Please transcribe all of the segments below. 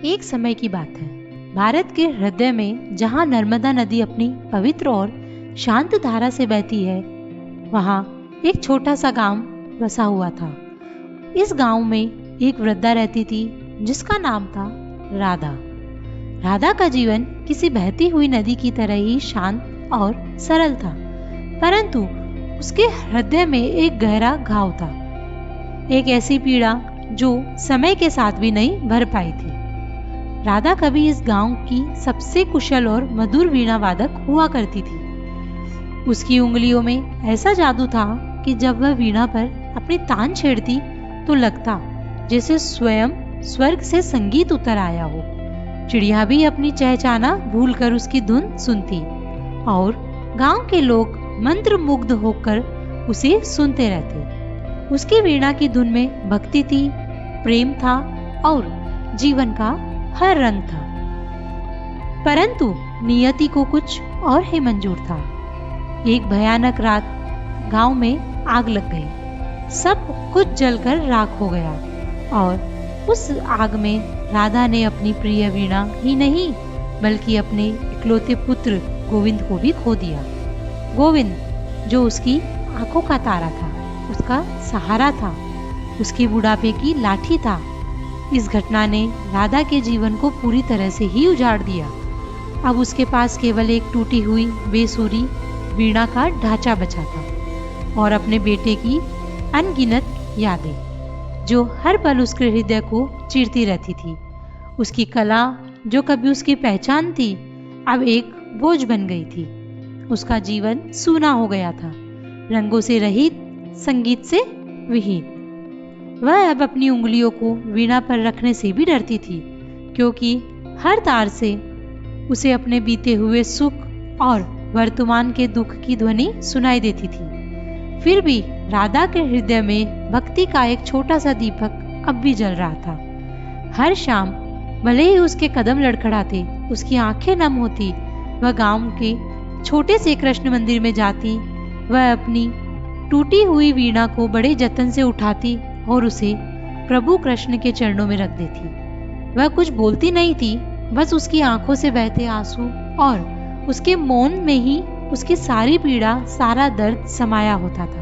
एक समय की बात है, भारत के हृदय में जहाँ नर्मदा नदी अपनी पवित्र और शांत धारा से बहती है, वहाँ एक छोटा सा गांव बसा हुआ था। इस गांव में एक वृद्धा रहती थी जिसका नाम था राधा। राधा का जीवन किसी बहती हुई नदी की तरह ही शांत और सरल था, परंतु उसके हृदय में एक गहरा घाव था, एक ऐसी पीड़ा जो समय के साथ भी नहीं भर पाई थी। राधा कभी इस गांव की सबसे कुशल और मधुर वीणा वादक हुआ करती थी। उसकी उंगलियों में ऐसा जादू था कि जब वह वीणा पर अपनी तान छेड़ती तो लगता जैसे स्वयं स्वर्ग से संगीत उतर आया हो। चिड़िया भी अपनी चहचहाना भूलकर उसकी धुन सुनती और गांव के लोग मंत्रमुग्ध होकर उसे सुनते रहते। उसकी वीणा की धुन में भक्ति थी, प्रेम था और जीवन का हर रंग था। परंतु नियति को कुछ और ही मंजूर था। एक भयानक रात गांव में आग लग गई, सब कुछ जलकर राख हो गया और उस आग में राधा ने अपनी प्रिय वीणा ही नहीं बल्कि अपने इकलौते पुत्र गोविंद को भी खो दिया। गोविंद जो उसकी आंखों का तारा था, उसका सहारा था, उसकी बुढ़ापे की लाठी था। इस घटना ने राधा के जीवन को पूरी तरह से ही उजाड़ दिया। अब उसके पास केवल एक टूटी हुई बेसुरी वीणा का ढांचा बचा था और अपने बेटे की अनगिनत यादें जो हर पल उसके हृदय को चीरती रहती थी। उसकी कला जो कभी उसकी पहचान थी, अब एक बोझ बन गई थी। उसका जीवन सूना हो गया था, रंगों से रहित, संगीत से विहीन। वह अब अपनी उंगलियों को वीणा पर रखने से भी डरती थी, क्योंकि हर तार से उसे अपने बीते हुए सुख और वर्तमान के दुख की ध्वनि सुनाई देती थी। फिर भी राधा के हृदय में भक्ति का एक छोटा सा दीपक अब भी जल रहा था। हर शाम भले ही उसके कदम लड़खड़ाते, उसकी आंखें नम होती, वह गांव के छोटे से कृष्ण मंदिर में जाती। वह अपनी टूटी हुई वीणा को बड़े जतन से उठाती और उसे प्रभु कृष्ण के चरणों में रख देती। वह कुछ बोलती नहीं थी, बस उसकी आंखों से बहते आंसू और उसके मौन में ही उसकी सारी पीड़ा, सारा दर्द समाया होता था।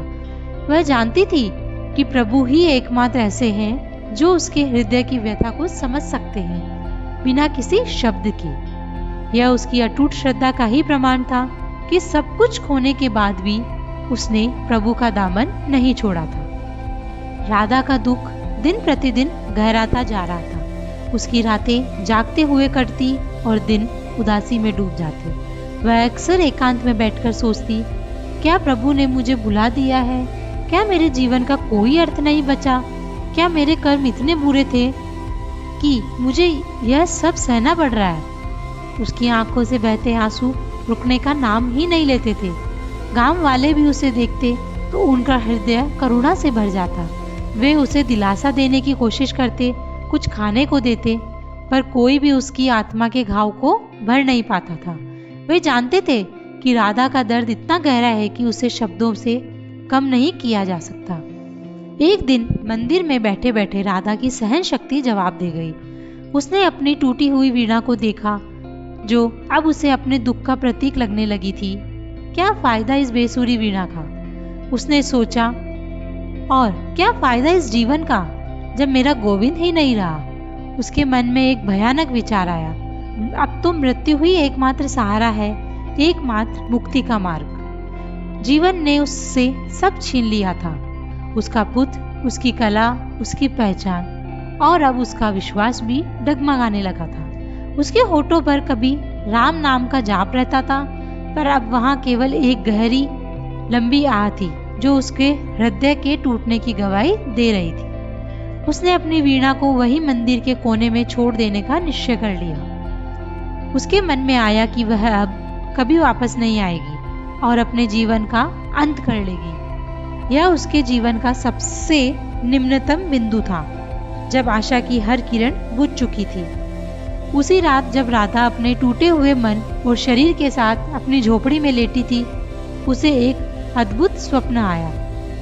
वह जानती थी कि प्रभु ही एकमात्र ऐसे हैं जो उसके हृदय की व्यथा को समझ सकते हैं बिना किसी शब्द के। यह उसकी अटूट श्रद्धा का ही प्रमाण था कि सब कुछ खोने के बाद भी उसने प्रभु का दामन नहीं छोड़ा था। राधा का दुख दिन प्रतिदिन गहराता जा रहा था। उसकी रातें जागते हुए कटती और दिन उदासी में डूब जाते। वह अक्सर एकांत में बैठकर सोचती, क्या प्रभु ने मुझे भुला दिया है? क्या मेरे जीवन का कोई अर्थ नहीं बचा? क्या मेरे कर्म इतने बुरे थे कि मुझे यह सब सहना पड़ रहा है? उसकी आंखों से बहते आंसू रुकने का नाम ही नहीं लेते थे। गांव वाले भी उसे देखते तो उनका हृदय करुणा से भर जाता। वे उसे दिलासा देने की कोशिश करते, कुछ खाने को देते, पर कोई भी उसकी आत्मा के घाव को भर नहीं पाता था। वे जानते थे कि राधा का दर्द इतना गहरा है कि उसे शब्दों से कम नहीं किया जा सकता। एक दिन मंदिर में बैठे बैठे राधा की सहन शक्ति जवाब दे गई। उसने अपनी टूटी हुई वीणा को देखा, जो अब उसे अपने दुख का प्रतीक लगने लगी थी। क्या फायदा इस बेसुरी वीणा का? उसने सोचा, और क्या फायदा इस जीवन का जब मेरा गोविंद ही नहीं रहा? उसके मन में एक भयानक विचार आया, अब तो मृत्यु ही एकमात्र सहारा है, एकमात्र मुक्ति का मार्ग। जीवन ने उससे सब छीन लिया था, उसका पुत्र, उसकी कला, उसकी पहचान, और अब उसका विश्वास भी डगमगाने लगा था। उसके होठों पर कभी राम नाम का जाप रहता था, पर अब वहां केवल एक गहरी लंबी आह थी जो उसके हृदय के टूटने की गवाही दे रही थी। उसने अपनी वीणा को वही मंदिर के कोने में छोड़ देने का निश्चय कर लिया। उसके मन में आया कि वह अब कभी वापस नहीं आएगी और अपने जीवन का अंत कर लेगी। यह उसके जीवन का सबसे निम्नतम बिंदु था, जब आशा की हर किरण बुझ चुकी थी। उसी रात जब राधा अपने टूटे हुए मन और शरीर के साथ अपनी झोपड़ी में लेटी थी, उसे एक अद्भुत स्वप्न आया।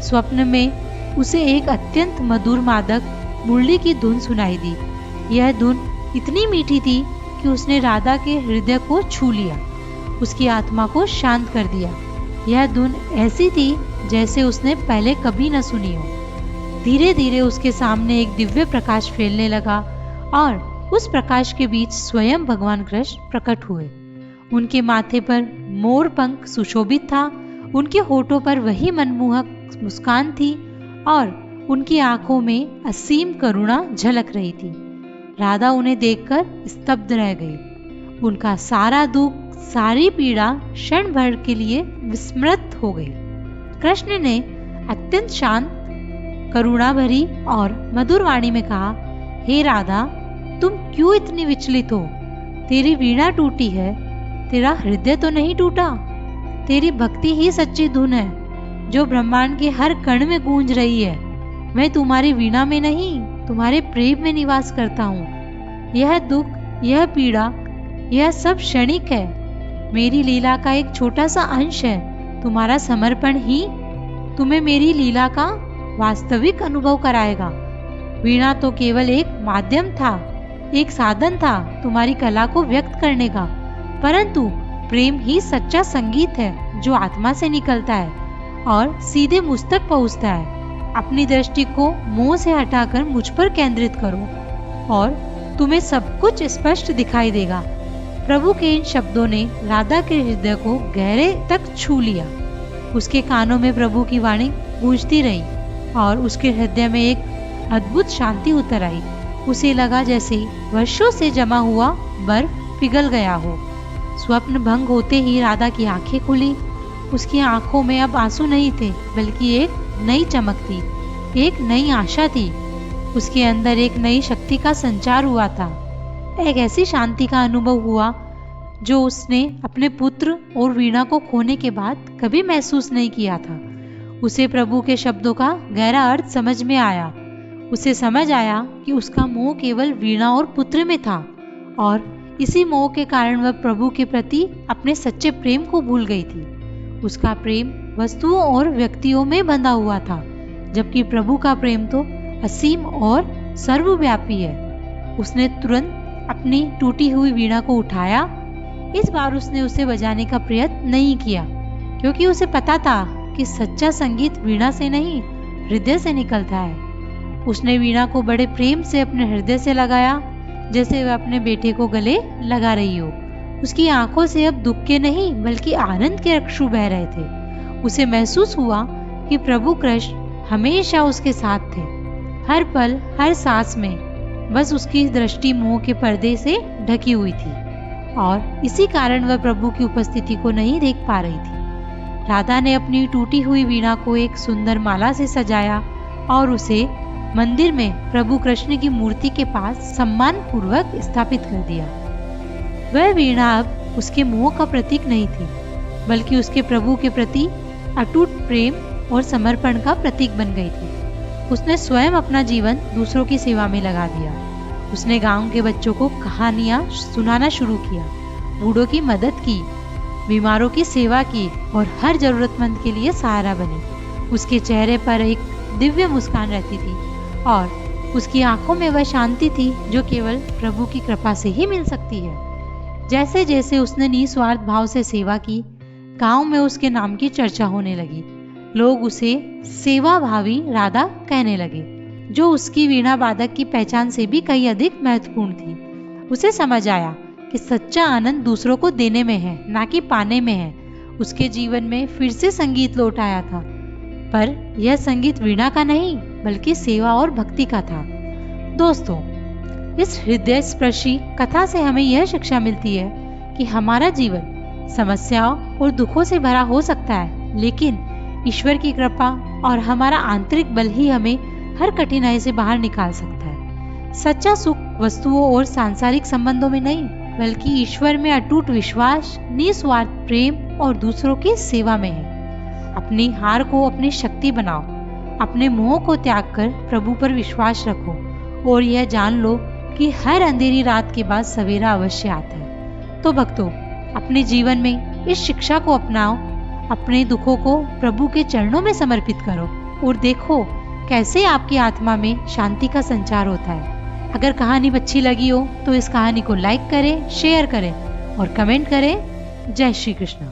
स्वप्न में उसे एक अत्यंत मधुर मादक मुरली की धुन सुनाई दी। यह धुन इतनी मीठी थी कि उसने राधा के हृदय को छू लिया, उसकी आत्मा को शांत कर दिया। यह धुन ऐसी थी जैसे उसने पहले कभी न सुनी हो। धीरे धीरे उसके सामने एक दिव्य प्रकाश फैलने लगा और उस प्रकाश के बीच स्वयं भगवान कृष्ण प्रकट हुए। उनके माथे पर मोर पंख सुशोभित था, उनके होठों पर वही मनमोहक मुस्कान थी और उनकी आंखों में असीम करुणा झलक रही थी। राधा उन्हें देखकर स्तब्ध रह गई। उनका सारा दुख, सारी पीड़ा क्षण भर के लिए विस्मृत हो गई। कृष्ण ने अत्यंत शांत, करुणा भरी और मधुर वाणी में कहा, हे राधा, तुम क्यों इतनी विचलित हो? तेरी वीणा टूटी है, तेरा हृदय तो नहीं टूटा। तेरी भक्ति ही सच्ची धुन है जो ब्रह्मांड के हर कण में गूंज रही है। मैं तुम्हारी वीणा में नहीं, तुम्हारे प्रेम में निवास करता हूँ। यह दुख, यह पीड़ा, यह सब क्षणिक है। मेरी लीला का एक छोटा सा अंश है। तुम्हारा समर्पण ही तुम्हें मेरी लीला का वास्तविक अनुभव कराएगा। वीणा तो केवल एक माध्यम था, एक साधन था तुम्हारी कला को व्यक्त करने का, परंतु प्रेम ही सच्चा संगीत है जो आत्मा से निकलता है और सीधे मुझ तक पहुंचता है। अपनी दृष्टि को मोह से हटाकर मुझ पर केंद्रित करो और तुम्हें सब कुछ स्पष्ट दिखाई देगा। प्रभु के इन शब्दों ने राधा के हृदय को गहरे तक छू लिया। उसके कानों में प्रभु की वाणी गूंजती रही और उसके हृदय में एक अद्भुत शांति उतर आई। उसे लगा जैसे वर्षों से जमा हुआ बर्फ पिघल गया हो। स्वप्न भंग होते ही राधा की आंखें खुली। उसकी आंखों में अब आंसू नहीं थे, बल्कि एक नई चमक थी, एक नई आशा थी। उसके अंदर एक नई शक्ति का संचार हुआ था। एक ऐसी शांति का अनुभव हुआ जो उसने अपने पुत्र और वीणा को खोने के बाद कभी महसूस नहीं किया था। उसे प्रभु के शब्दों का गहरा अर्थ समझ में आया। उसे समझ आया कि उसका मोह केवल वीणा और पुत्र में था और इसी मोह के कारण वह प्रभु के प्रति अपने सच्चे प्रेम को भूल गई थी। उसका प्रेम वस्तुओं और व्यक्तियों में बंधा हुआ था, जबकि प्रभु का प्रेम तो असीम और सर्वव्यापी है। उसने तुरंत अपनी टूटी हुई वीणा को उठाया। इस बार उसने उसे बजाने का प्रयत्न नहीं किया, क्योंकि उसे पता था कि सच्चा संगीत वीणा से नहीं, हृदय से निकलता है। उसने वीणा को बड़े प्रेम से अपने हृदय से लगाया, जैसे वह अपने बेटे को गले लगा रही हो। उसकी आंखों से अब दुख के नहीं, बल्कि आनंद के अश्रु बह रहे थे। उसे महसूस हुआ कि प्रभु कृष्ण हमेशा उसके साथ थे, हर पल, हर सांस में। बस उसकी दृष्टि मोह के पर्दे से ढकी हुई थी और इसी कारण वह प्रभु की उपस्थिति को नहीं देख पा रही थी। राधा ने अपनी टूटी हुई वीणा को एक सुंदर माला से सजाया और उसे मंदिर में प्रभु कृष्ण की मूर्ति के पास सम्मान पूर्वक स्थापित कर दिया। वह वीणा अब उसके मोह का प्रतीक नहीं थी, बल्कि उसके प्रभु के प्रति अटूट प्रेम और समर्पण का प्रतीक बन गई थी। उसने स्वयं अपना जीवन दूसरों की सेवा में लगा दिया। उसने गांव के बच्चों को कहानियां सुनाना शुरू किया, बूढ़ों की मदद की, बीमारों की सेवा की और हर जरूरतमंद के लिए सहारा बनी। उसके चेहरे पर एक दिव्य मुस्कान रहती थी और उसकी आंखों में वह शांति थी जो केवल प्रभु की कृपा से ही मिल सकती है। जैसे जैसे उसने निस्वार्थ भाव से सेवा की, गांव में उसके नाम की चर्चा होने लगी। लोग उसे सेवा भावी राधा कहने लगे, जो उसकी वीणा वादक की पहचान से भी कहीं अधिक महत्वपूर्ण थी। उसे समझ आया कि सच्चा आनंद दूसरों को देने में है, ना कि पाने में है। उसके जीवन में फिर से संगीत लौट आया था, पर यह संगीत वीणा का नहीं, बल्कि सेवा और भक्ति का था। दोस्तों, इस हृदय स्पर्शी कथा से हमें यह शिक्षा मिलती है कि हमारा जीवन समस्याओं और दुखों से भरा हो सकता है, लेकिन ईश्वर की कृपा और हमारा आंतरिक बल ही हमें हर कठिनाई से बाहर निकाल सकता है। सच्चा सुख वस्तुओं और सांसारिक संबंधों में नहीं, बल्कि ईश्वर में अटूट विश्वास, निस्वार्थ प्रेम और दूसरों की सेवा में है। अपनी हार को अपनी शक्ति बनाओ, अपने मोह को त्याग कर प्रभु पर विश्वास रखो और यह जान लो कि हर अंधेरी रात के बाद सवेरा अवश्य आता है। तो भक्तों, अपने जीवन में इस शिक्षा को अपनाओ, अपने दुखों को प्रभु के चरणों में समर्पित करो और देखो कैसे आपकी आत्मा में शांति का संचार होता है। अगर कहानी अच्छी लगी हो तो इस कहानी को लाइक करें, शेयर करें और कमेंट करें। जय श्री कृष्ण।